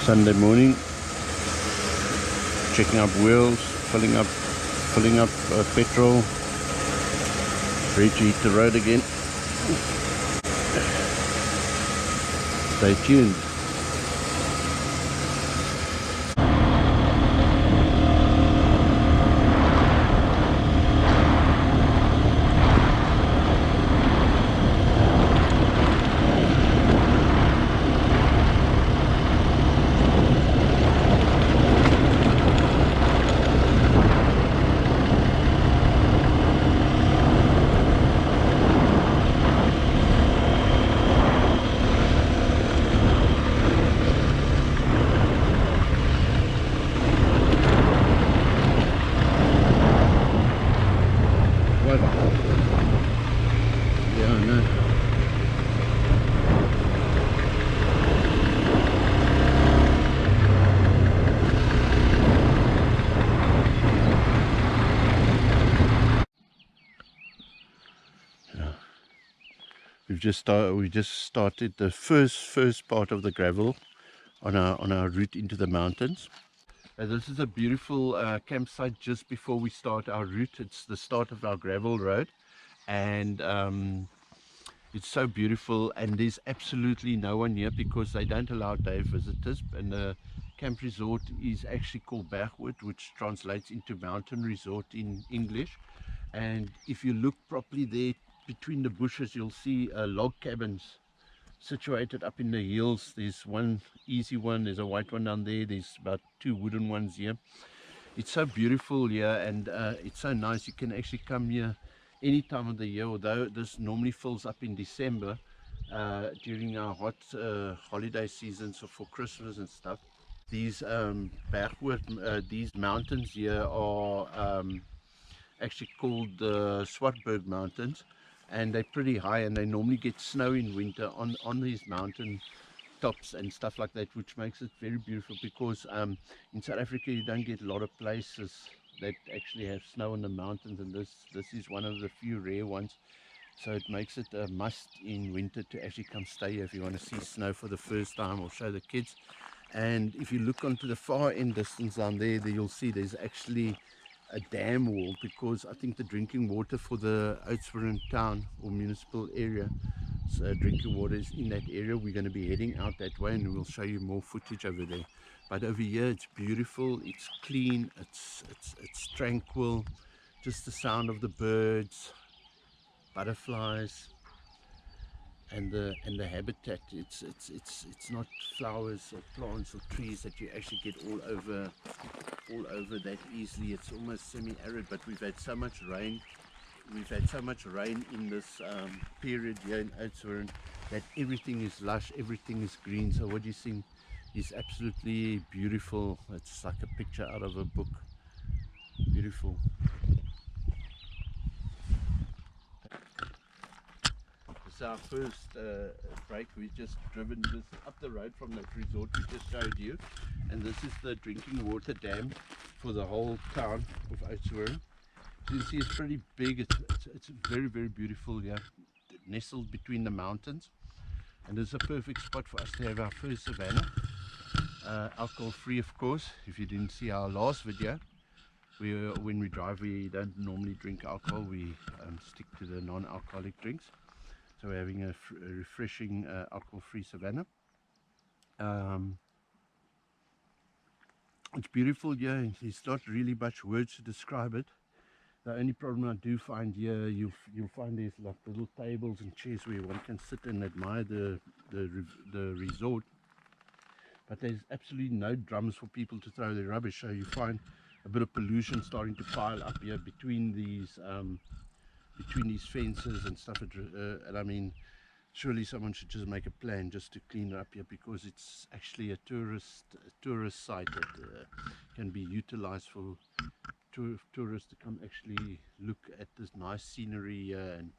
Sunday morning, checking up wheels, filling up petrol, ready to hit the road again. Stay tuned. We just started the first part of the gravel on our route into the mountains. This is a beautiful campsite just before we start our route. It's the start of our gravel road, and it's so beautiful, and there's absolutely no one here because they don't allow day visitors. And the camp resort is actually called Bergwood, which translates into mountain resort in English. And if you look properly there between the bushes, you'll see log cabins situated up in the hills. There's one easy one, there's a white one down there, there's about 2 wooden ones here. It's so beautiful here, and it's so nice. You can actually come here any time of the year, although this normally fills up in December during our hot holiday seasons, so for Christmas and stuff. These these mountains here are actually called the Swartberg Mountains, and they're pretty high, and they normally get snow in winter on these mountain tops and stuff like that, which makes it very beautiful, because in South Africa you don't get a lot of places that actually have snow on the mountains, and this is one of the few rare ones. So it makes it a must in winter to actually come stay here if you want to see snow for the first time or show the kids. And if you look onto the far end distance down there, you'll see there's actually a dam wall, because I think the drinking water for the Oudtshoorn town or municipal area, so drinking water is in that area. We're going to be heading out that way, and we'll show you more footage over there. But over here it's beautiful, it's clean, it's tranquil, just the sound of the birds, butterflies, and the habitat. It's not flowers or plants or trees that you actually get all over that easily. It's almost semi-arid, but we've had so much rain. We've had so much rain in this period here in Oudtshoorn that everything is lush, everything is green. So what you're seeing is absolutely beautiful. It's like a picture out of a book. Beautiful. This is our first break. We've just driven this up the road from that resort we just showed you, and this is the drinking water dam for the whole town of Oudtshoorn. You can see it's pretty big. It's very, very beautiful here, nestled between the mountains, and it's a perfect spot for us to have our first savanna. Alcohol free, of course. If you didn't see our last video, when we drive, we don't normally drink alcohol. We stick to the non-alcoholic drinks. So we're having a refreshing alcohol-free savanna. It's beautiful here. There's not really much words to describe it. The only problem I do find here, you'll find there's like little tables and chairs where one can sit and admire the resort. But there's absolutely no drums for people to throw their rubbish. So you find a bit of pollution starting to pile up here between these fences and stuff. And I mean, surely someone should just make a plan just to clean it up here, because it's actually a tourist site that can be utilized for tourists to come actually look at this nice scenery and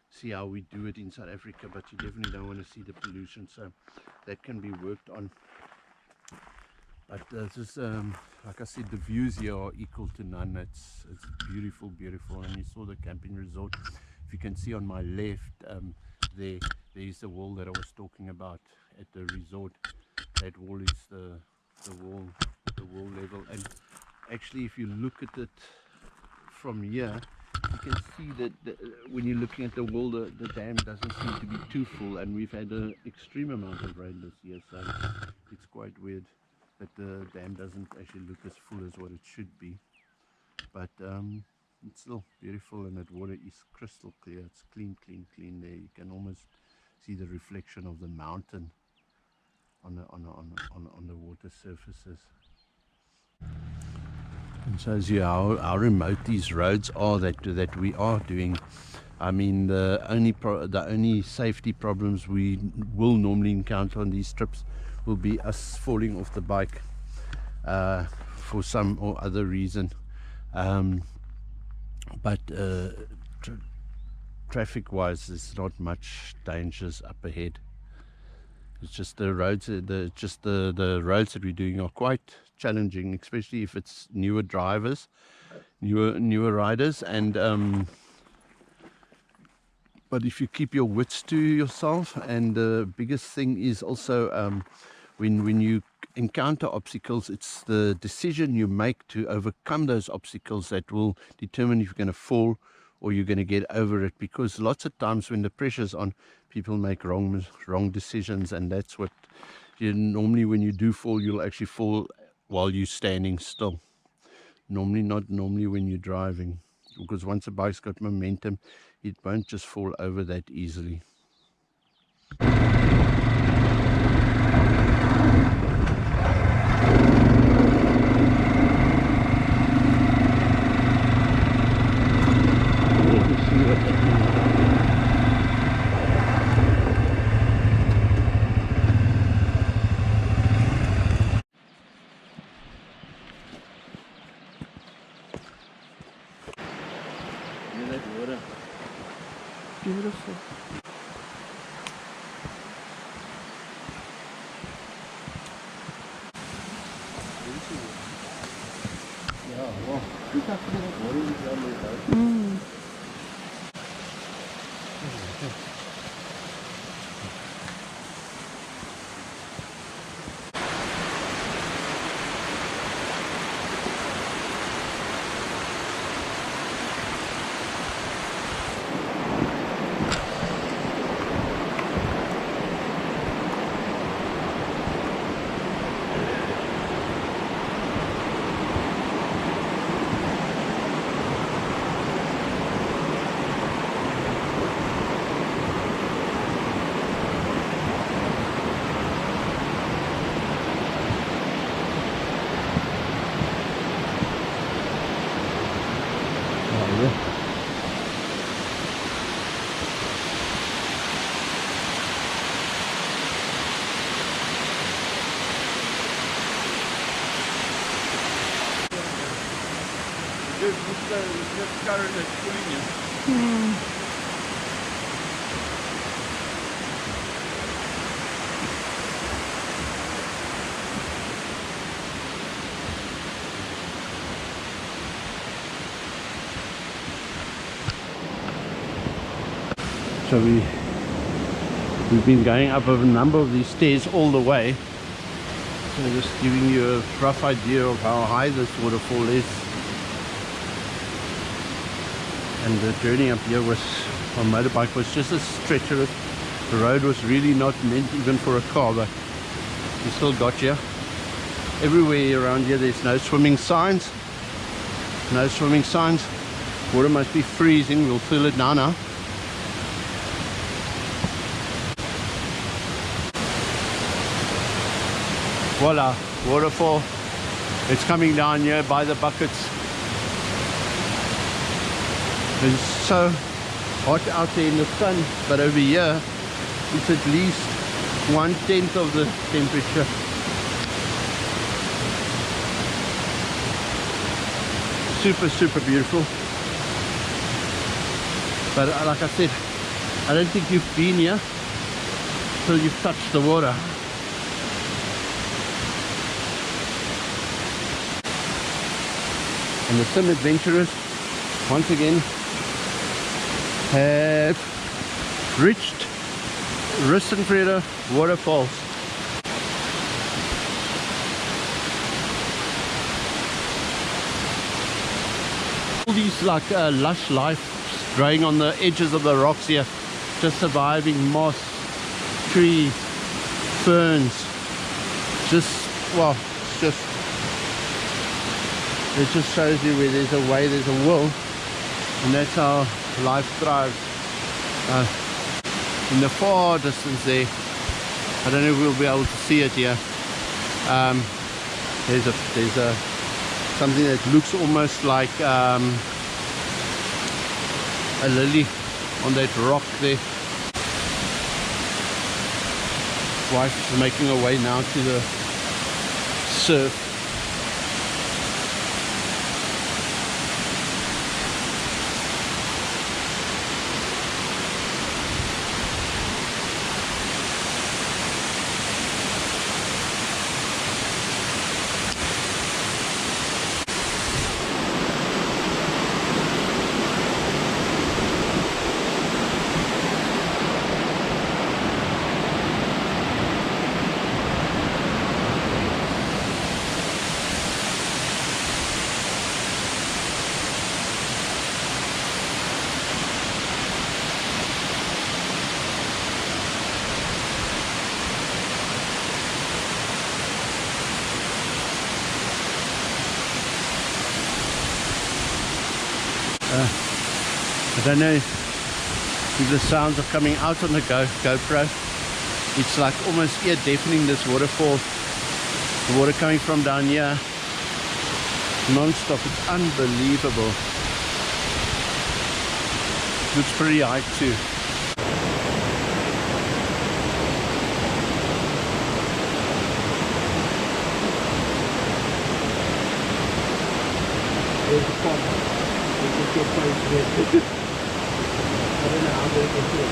see how we do it in South Africa. But you definitely don't want to see the pollution, so that can be worked on. But just like I said, the views here are equal to none. It's beautiful, and you saw the camping resort. If you can see on my left, there's the wall that I was talking about at the resort. that wall is the wall level. And actually, if you look at it from here, you can see that when you're looking at the wall, the dam doesn't seem to be too full, and we've had an extreme amount of rain this year, so it's quite weird that the dam doesn't actually look as full as what it should be. But it's still beautiful, and that water is crystal clear. It's clean there. You can almost see the reflection of the mountain on the water surfaces. And shows you how remote these roads are that we are doing. I mean, the only safety problems we will normally encounter on these trips will be us falling off the bike for some or other reason. But traffic wise, there's not much dangers up ahead. It's just the roads, the roads that we're doing are quite challenging, especially if it's newer drivers, newer riders, and but if you keep your wits to yourself. And the biggest thing is also when you encounter obstacles, it's the decision you make to overcome those obstacles that will determine if you're going to fall or you're going to get over it. Because lots of times when the pressure's on, people make wrong decisions, and that's what normally when you do fall, you'll actually fall while you're standing still. Not normally when you're driving, because once a bike's got momentum, it won't just fall over that easily. Beautiful. Yeah, well, look how full of water is down there. This current is pulling you. So we've been going up a number of these stairs all the way. So just giving you a rough idea of how high this waterfall is. And the journey up here was on motorbike was just as treacherous. The road was really not meant even for a car, but we still got here. Everywhere around here there's no swimming signs. No swimming signs. Water must be freezing. We'll feel it now. Voila, waterfall. It's coming down here by the buckets. It's so hot out there in the sun, but over here it's at least 1/10 of the temperature. Super beautiful. But like I said, I don't think you've been here till you've touched the water. And the SYM adventurers once again have reached Vrede Waterfalls. All these like lush life growing on the edges of the rocks here, just surviving moss, trees, ferns. Just, well, it just shows you where there's a way, there's a will, and that's how life thrives. In the far distance there, I don't know if we'll be able to see it here. There's a something that looks almost like a lily on that rock there. Wife is making her way now to the surf. I don't know if the sounds are coming out on the GoPro. It's like almost ear deafening, this waterfall. The water coming from down here non-stop. It's unbelievable. Looks pretty high too. There's the pond. I don't know how they can do it.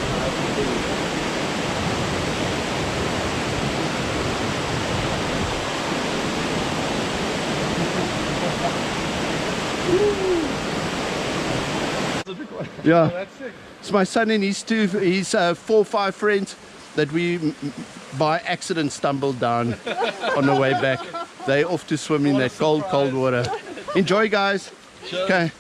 Yeah, that's sick. It's my son and his 4 or 5 friends that we by accident stumbled down on the way back. They're off to swim in that cold water. Enjoy, guys. Sure. Okay.